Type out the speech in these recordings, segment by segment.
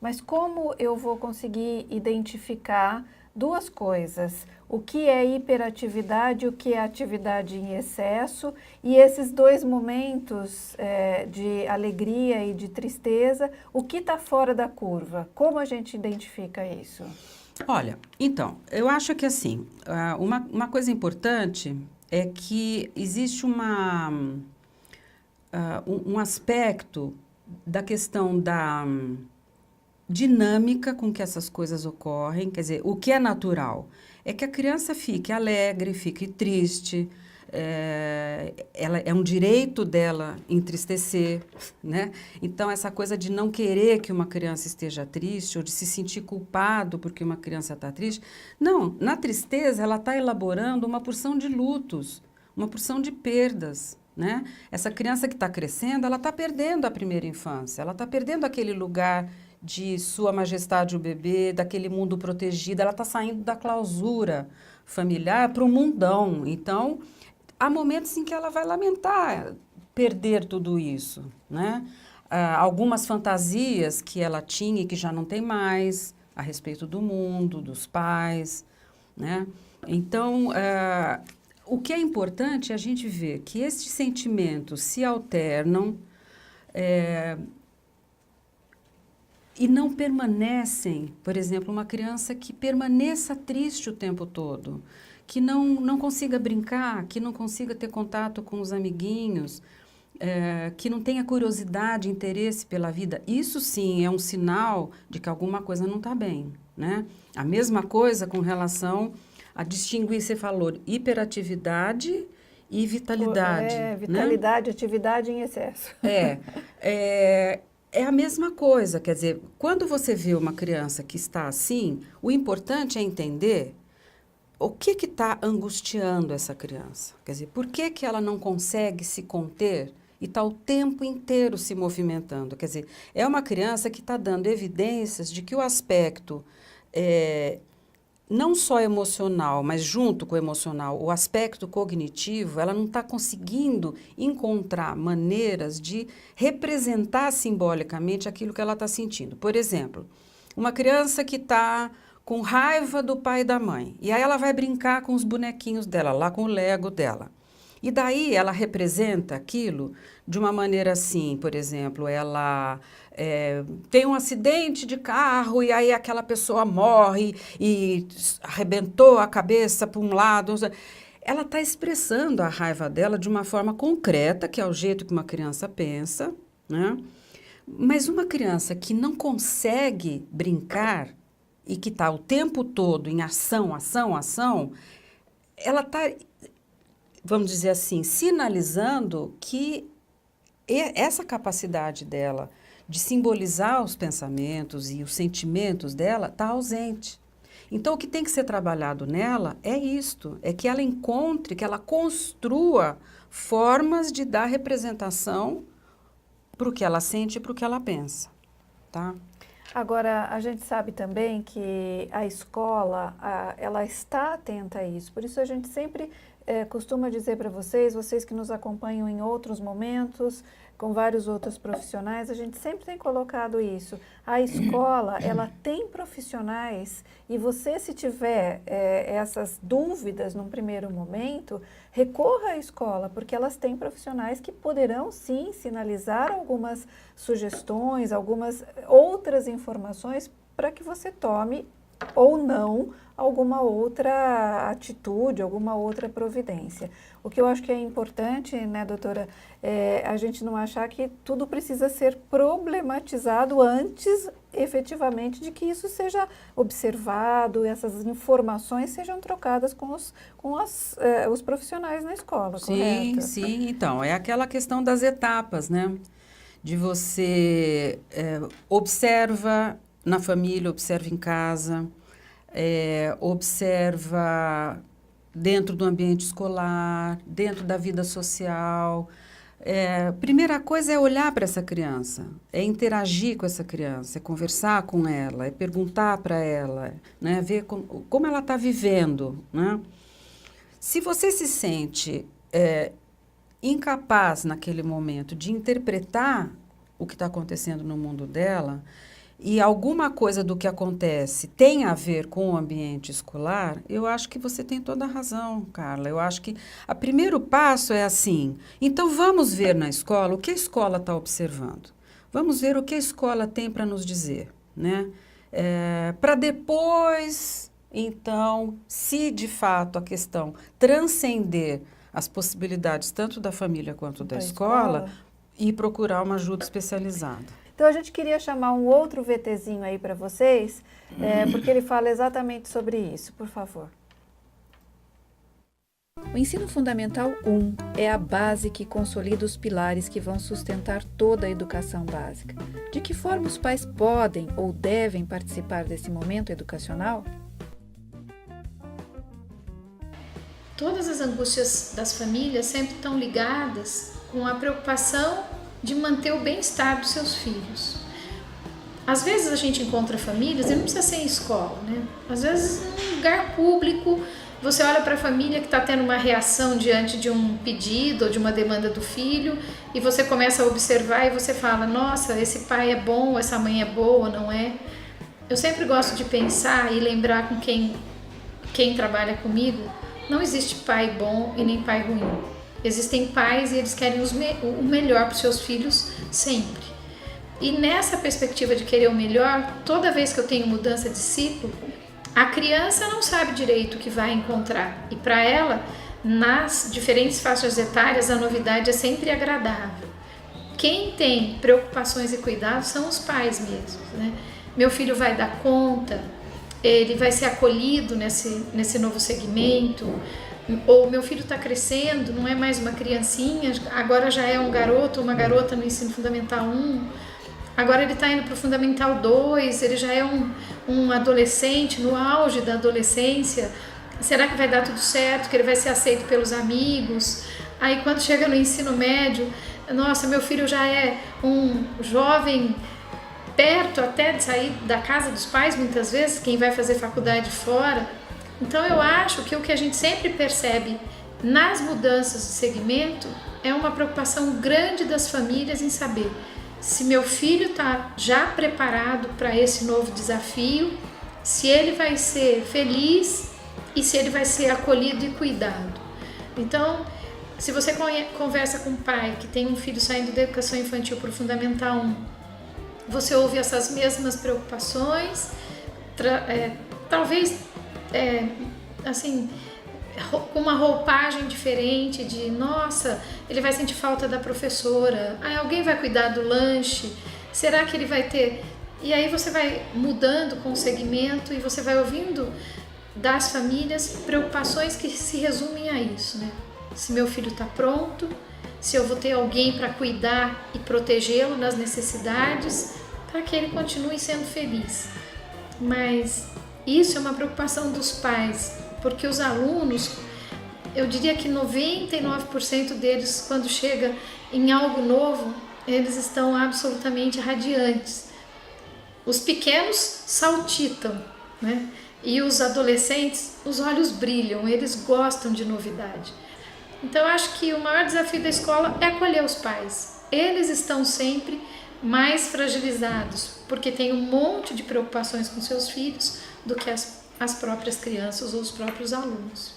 Mas como eu vou conseguir identificar duas coisas? O que é hiperatividade, o que é atividade em excesso, e esses dois momentos de alegria e de tristeza, o que está fora da curva? Como a gente identifica isso? Olha, então, eu acho que assim, uma coisa importante é que existe um aspecto da questão da dinâmica com que essas coisas ocorrem, quer dizer, o que é natural é que a criança fique alegre, fique triste, ela, é um direito dela entristecer, né? Então, essa coisa de não querer que uma criança esteja triste ou de se sentir culpado porque uma criança está triste, não, na tristeza ela está elaborando uma porção de lutos, uma porção de perdas, né? Essa criança que está crescendo, ela está perdendo a primeira infância, ela está perdendo aquele lugar de Sua Majestade o bebê, daquele mundo protegido, ela está saindo da clausura familiar para o mundão. Então, há momentos em que ela vai lamentar perder tudo isso, né? Algumas fantasias que ela tinha e que já não tem mais, a respeito do mundo, dos pais, né? Então, o que é importante é a gente ver que esses sentimentos se alternam, e não permanecem, por exemplo, uma criança que permaneça triste o tempo todo, que não consiga brincar, que não consiga ter contato com os amiguinhos, que não tenha curiosidade, interesse pela vida. Isso sim é um sinal de que alguma coisa não está bem, né? A mesma coisa com relação a distinguir, você falou, hiperatividade e vitalidade, né? Vitalidade, atividade em excesso. É, é a mesma coisa, quer dizer, quando você vê uma criança que está assim, o importante é entender o que está angustiando essa criança. Quer dizer, por que ela não consegue se conter e está o tempo inteiro se movimentando? Quer dizer, é uma criança que está dando evidências de que o aspecto não só emocional, mas junto com o emocional, o aspecto cognitivo, ela não está conseguindo encontrar maneiras de representar simbolicamente aquilo que ela está sentindo. Por exemplo, uma criança que está com raiva do pai e da mãe, e aí ela vai brincar com os bonequinhos dela, lá com o Lego dela. E daí ela representa aquilo de uma maneira assim, por exemplo, ela tem um acidente de carro e aí aquela pessoa morre e arrebentou a cabeça para um lado. Ela está expressando a raiva dela de uma forma concreta, que é o jeito que uma criança pensa, né? Mas uma criança que não consegue brincar e que está o tempo todo em ação, ação, ação, ela está, vamos dizer assim, sinalizando que essa capacidade dela de simbolizar os pensamentos e os sentimentos dela está ausente. Então, o que tem que ser trabalhado nela é isto, é que ela encontre, que ela construa formas de dar representação para o que ela sente e para o que ela pensa, tá? Agora, a gente sabe também que a escola, ela está atenta a isso. Por isso, a gente sempre costuma dizer para vocês, vocês que nos acompanham em outros momentos, com vários outros profissionais, a gente sempre tem colocado isso. A escola, ela tem profissionais e você, se tiver essas dúvidas num primeiro momento, recorra à escola, porque elas têm profissionais que poderão sim sinalizar algumas sugestões, algumas outras informações para que você tome ou não alguma outra atitude, alguma outra providência. O que eu acho que é importante, né, doutora, é a gente não achar que tudo precisa ser problematizado antes, efetivamente, de que isso seja observado, essas informações sejam trocadas com os profissionais na escola, Sim, correto? sim. Então, é aquela questão das etapas, né? De você observa na família, observa em casa, observa dentro do ambiente escolar, dentro da vida social. Primeira coisa é olhar para essa criança, é interagir com essa criança, é conversar com ela, é perguntar para ela, né? Ver como ela está vivendo, né? Se você se sente incapaz naquele momento de interpretar o que está acontecendo no mundo dela, e alguma coisa do que acontece tem a ver com o ambiente escolar, eu acho que você tem toda a razão, Carla. Eu acho que o primeiro passo é assim, então vamos ver na escola o que a escola está observando. Vamos ver o que a escola tem para nos dizer, né? Para depois, então, se de fato a questão transcender as possibilidades tanto da família quanto da escola, e procurar uma ajuda especializada. Então, a gente queria chamar um outro VTzinho aí para vocês, porque ele fala exatamente sobre isso. Por favor. O Ensino Fundamental 1 é a base que consolida os pilares que vão sustentar toda a educação básica. De que forma os pais podem ou devem participar desse momento educacional? Todas as angústias das famílias sempre estão ligadas com a preocupação de manter o bem-estar dos seus filhos. Às vezes a gente encontra famílias, e não precisa ser em escola, né? Às vezes em um lugar público, você olha para a família que está tendo uma reação diante de um pedido ou de uma demanda do filho, e você começa a observar e você fala, nossa, esse pai é bom, essa mãe é boa, não é? Eu sempre gosto de pensar e lembrar com quem trabalha comigo, não existe pai bom e nem pai ruim. Existem pais e eles querem o melhor para os seus filhos sempre. E nessa perspectiva de querer o melhor, toda vez que eu tenho mudança de ciclo, a criança não sabe direito o que vai encontrar. E para ela, nas diferentes faixas etárias, a novidade é sempre agradável. Quem tem preocupações e cuidados são os pais mesmos, né? Meu filho vai dar conta, ele vai ser acolhido nesse novo segmento, ou meu filho está crescendo, não é mais uma criancinha, agora já é um garoto ou uma garota no ensino fundamental 1, agora ele está indo para o fundamental 2, ele já é um adolescente, no auge da adolescência, será que vai dar tudo certo, que ele vai ser aceito pelos amigos? Aí quando chega no ensino médio, nossa, meu filho já é um jovem perto até de sair da casa dos pais, muitas vezes, quem vai fazer faculdade fora. Então eu acho que o que a gente sempre percebe nas mudanças de segmento é uma preocupação grande das famílias em saber se meu filho está já preparado para esse novo desafio, se ele vai ser feliz e se ele vai ser acolhido e cuidado. Então, se você conversa com um pai que tem um filho saindo da educação infantil para o Fundamental 1, você ouve essas mesmas preocupações, talvez assim, com uma roupagem diferente de, nossa, ele vai sentir falta da professora, alguém vai cuidar do lanche, será que ele vai ter... E aí você vai mudando com o segmento e você vai ouvindo das famílias preocupações que se resumem a isso, né? Se meu filho está pronto, se eu vou ter alguém para cuidar e protegê-lo nas necessidades, para que ele continue sendo feliz. Mas isso é uma preocupação dos pais, porque os alunos, eu diria que 99% deles, quando chega em algo novo, eles estão absolutamente radiantes. Os pequenos saltitam, né? E os adolescentes, os olhos brilham, eles gostam de novidade. Então eu acho que o maior desafio da escola é acolher os pais. Eles estão sempre mais fragilizados, porque tem um monte de preocupações com seus filhos do que as próprias crianças ou os próprios alunos.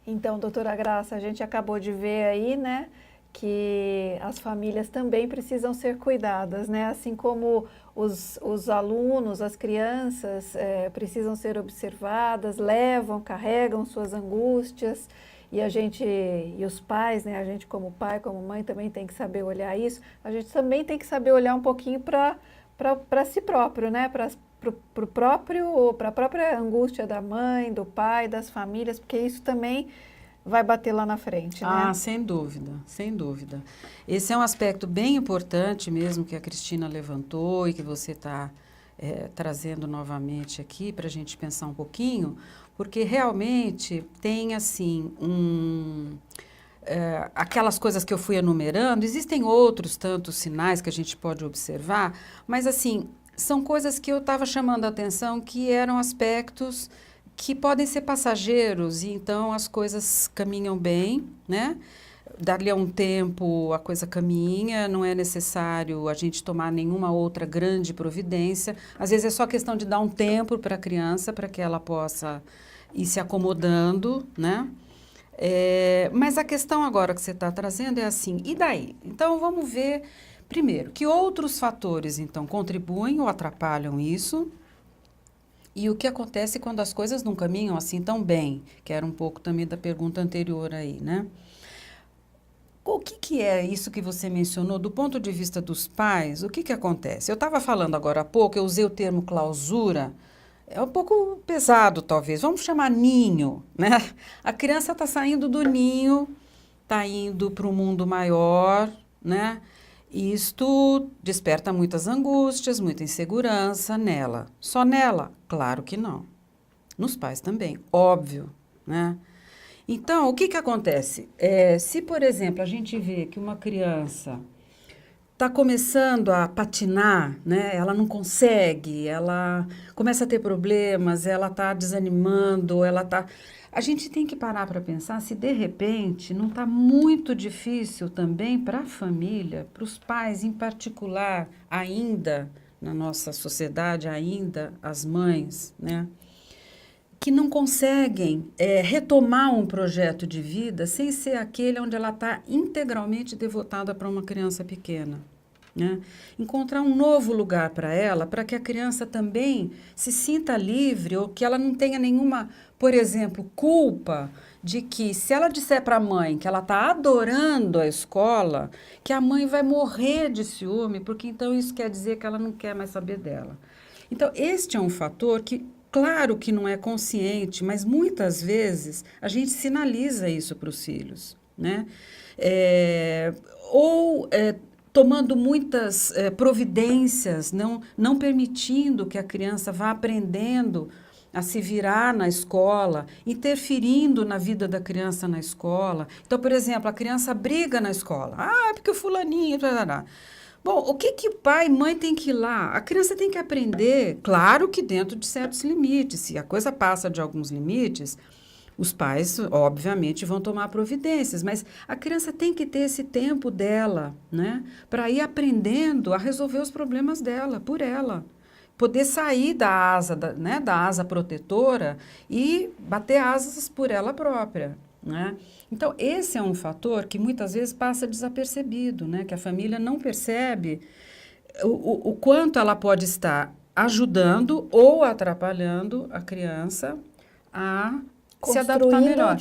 Então, doutora Graça, a gente acabou de ver aí, né, que as famílias também precisam ser cuidadas, né, assim como os alunos, as crianças precisam ser observadas, carregam suas angústias, e os pais, né, a gente como pai, como mãe também tem que saber olhar isso, a gente também tem que saber olhar um pouquinho para si próprio, né, para a própria angústia da mãe, do pai, das famílias, porque isso também vai bater lá na frente, né? Ah, sem dúvida, sem dúvida. Esse é um aspecto bem importante mesmo que a Cristina levantou e que você está trazendo novamente aqui para a gente pensar um pouquinho, porque realmente tem assim aquelas coisas que eu fui enumerando, existem outros tantos sinais que a gente pode observar, mas assim, são coisas que eu estava chamando a atenção que eram aspectos que podem ser passageiros e então as coisas caminham bem, né? dali a um tempo a coisa caminha, não é necessário a gente tomar nenhuma outra grande providência. Às vezes é só questão de dar um tempo para a criança, para que ela possa ir se acomodando, né? Mas a questão agora que você está trazendo é assim, e daí? Então, vamos ver, primeiro, que outros fatores, então, contribuem ou atrapalham isso, e o que acontece quando as coisas não caminham assim tão bem, que era um pouco também da pergunta anterior aí, né? O que é isso que você mencionou do ponto de vista dos pais? O que acontece? Eu estava falando agora há pouco, eu usei o termo clausura, é um pouco pesado talvez, vamos chamar ninho, né? A criança está saindo do ninho, está indo para um mundo maior, né? E isto desperta muitas angústias, muita insegurança nela. Só nela? Claro que não. Nos pais também, óbvio, né? Então, o que acontece? Se, por exemplo, a gente vê que uma criança está começando a patinar, né? Ela não consegue, ela começa a ter problemas, ela está desanimando, ela está... A gente tem que parar para pensar se, de repente, não está muito difícil também para a família, para os pais em particular, ainda na nossa sociedade, ainda as mães, né? Que não conseguem retomar um projeto de vida sem ser aquele onde ela está integralmente devotada para uma criança pequena. Né? Encontrar um novo lugar para ela, para que a criança também se sinta livre ou que ela não tenha nenhuma, por exemplo, culpa de que se ela disser para a mãe que ela está adorando a escola, que a mãe vai morrer de ciúme, porque então isso quer dizer que ela não quer mais saber dela. Então, este é um fator que claro que não é consciente, mas muitas vezes a gente sinaliza isso para os filhos, né? Tomando muitas providências, não permitindo que a criança vá aprendendo a se virar na escola, interferindo na vida da criança na escola. Então, por exemplo, a criança briga na escola. Ah, porque o fulaninho... Bom, o que pai e mãe tem que ir lá? A criança tem que aprender, claro que dentro de certos limites. Se a coisa passa de alguns limites, os pais, obviamente, vão tomar providências. Mas a criança tem que ter esse tempo dela, né? Para ir aprendendo a resolver os problemas dela, por ela. Poder sair da asa, da asa protetora e bater asas por ela própria, né? Então, esse é um fator que muitas vezes passa desapercebido, né? Que a família não percebe o quanto ela pode estar ajudando ou atrapalhando a criança a se adaptar melhor.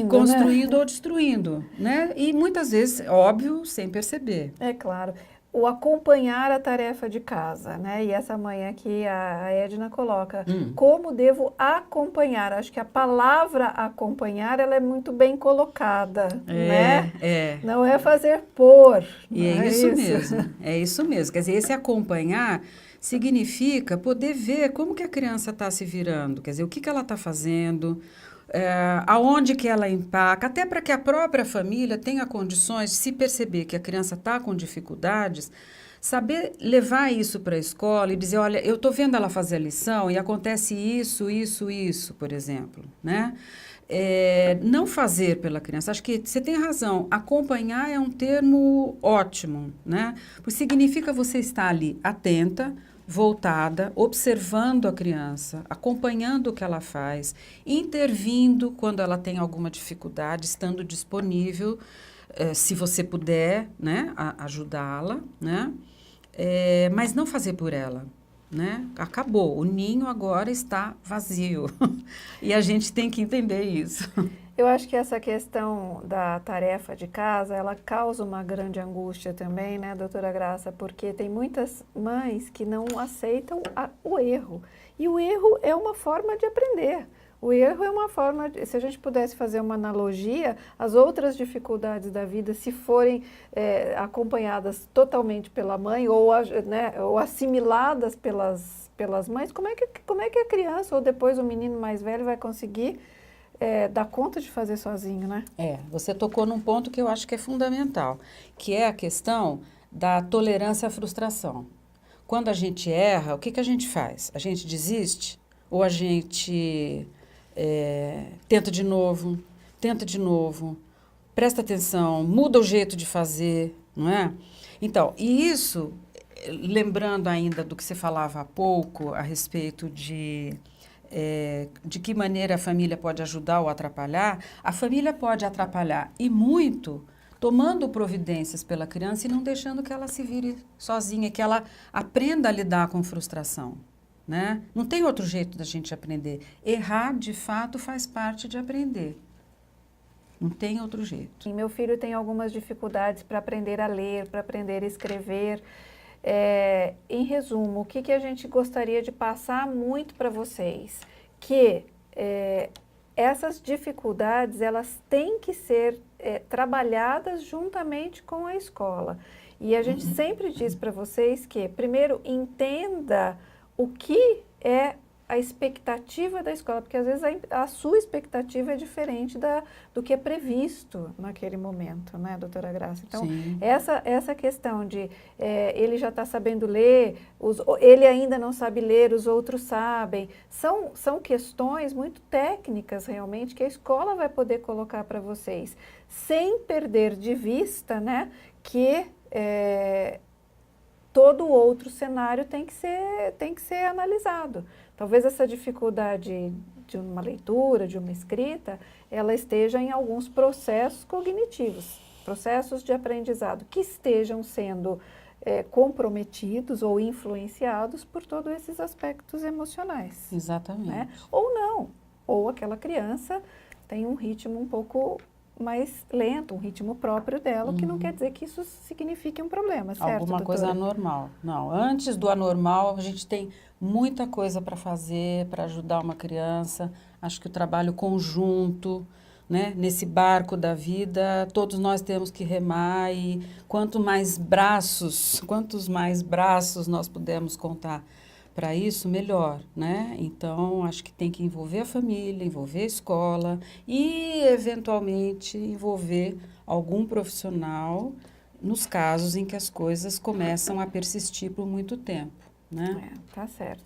Construindo ou destruindo, né? E muitas vezes, óbvio, sem perceber. É claro. O acompanhar a tarefa de casa, né? E essa mãe aqui, a Edna coloca, como devo acompanhar? Acho que a palavra acompanhar, ela é muito bem colocada, né? Não é fazer por. E é isso mesmo, é isso mesmo. Quer dizer, esse acompanhar significa poder ver como que a criança está se virando, quer dizer, o que ela está fazendo, aonde que ela empaca, até para que a própria família tenha condições de se perceber que a criança está com dificuldades, saber levar isso para a escola e dizer, olha, eu estou vendo ela fazer a lição e acontece isso, isso, isso, por exemplo, né? Não fazer pela criança, acho que você tem razão, acompanhar é um termo ótimo, né? Porque significa você estar ali atenta, voltada, observando a criança, acompanhando o que ela faz, intervindo quando ela tem alguma dificuldade, estando disponível, se você puder, né, ajudá-la, né, mas não fazer por ela, né? Acabou, o ninho agora está vazio e a gente tem que entender isso. Eu acho que essa questão da tarefa de casa, ela causa uma grande angústia também, né, doutora Graça? Porque tem muitas mães que não aceitam o erro. E o erro é uma forma de aprender. O erro é uma forma, se a gente pudesse fazer uma analogia, as outras dificuldades da vida, se forem acompanhadas totalmente pela mãe ou assimiladas pelas mães, como é que a criança ou depois o menino mais velho vai conseguir dar conta de fazer sozinho, né? Você tocou num ponto que eu acho que é fundamental, que é a questão da tolerância à frustração. Quando a gente erra, o que a gente faz? A gente desiste? Ou a gente tenta de novo? presta atenção, muda o jeito de fazer, não é? Então, e isso, lembrando ainda do que você falava há pouco a respeito de que maneira a família pode ajudar ou atrapalhar, a família pode atrapalhar e muito tomando providências pela criança e não deixando que ela se vire sozinha, que ela aprenda a lidar com frustração, né? Não tem outro jeito da gente aprender. Errar, de fato, faz parte de aprender. Não tem outro jeito. E meu filho tem algumas dificuldades para aprender a ler, para aprender a escrever. Em resumo, o que a gente gostaria de passar muito para vocês? Que essas dificuldades, elas têm que ser trabalhadas juntamente com a escola. E a gente sempre diz para vocês que, primeiro, entenda o que é a expectativa da escola, porque às vezes a sua expectativa é diferente do que é previsto naquele momento, né, doutora Graça? Então, essa questão de ele já está sabendo ler, ele ainda não sabe ler, os outros sabem, são questões muito técnicas realmente que a escola vai poder colocar para vocês, sem perder de vista, né, que todo outro cenário tem que ser analisado. Talvez essa dificuldade de uma leitura, de uma escrita, ela esteja em alguns processos cognitivos, processos de aprendizado, que estejam sendo comprometidos ou influenciados por todos esses aspectos emocionais. Exatamente. Né? Ou não, ou aquela criança tem um ritmo um pouco mais lento, um ritmo próprio dela, o que não quer dizer que isso signifique um problema, certo, Alguma doutora? coisa anormal. Não, antes do anormal, a gente tem muita coisa para fazer, para ajudar uma criança. Acho que o trabalho conjunto, né, nesse barco da vida, todos nós temos que remar e quantos mais braços nós pudermos contar para isso, melhor, né? Então, acho que tem que envolver a família, envolver a escola e, eventualmente, envolver algum profissional nos casos em que as coisas começam a persistir por muito tempo, né? Tá certo.